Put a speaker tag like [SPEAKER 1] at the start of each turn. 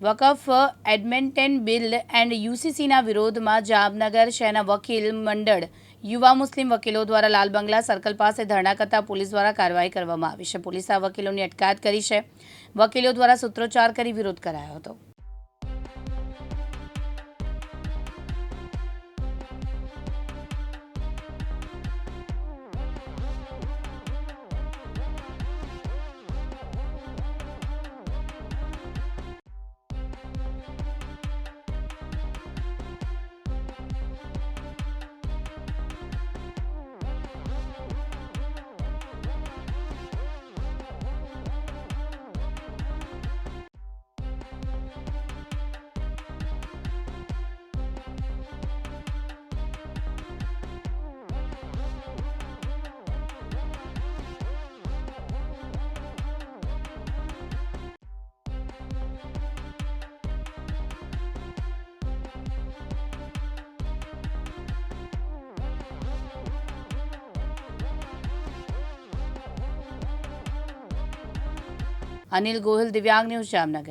[SPEAKER 1] Waqf એડમેન્ટેન bill and યુસીસીના વિરોધમાં જામનગર શહેરના વકીલ મંડળ યુવા મુસ્લિમ વકીલો દ્વારા લાલ બંગલા સર્કલ પાસે ધરણા કરતા પોલીસ દ્વારા કાર્યવાહી કરવામાં આવી છે. પોલીસે આ વકીલોની અટકાયત કરી છે. વકીલો દ્વારા સૂત્રોચ્ચાર કરી વિરોધ કરાયો હતો. અનિલ ગોહિલ, દિવ્યાંગ ન્યૂઝ, જામનગર.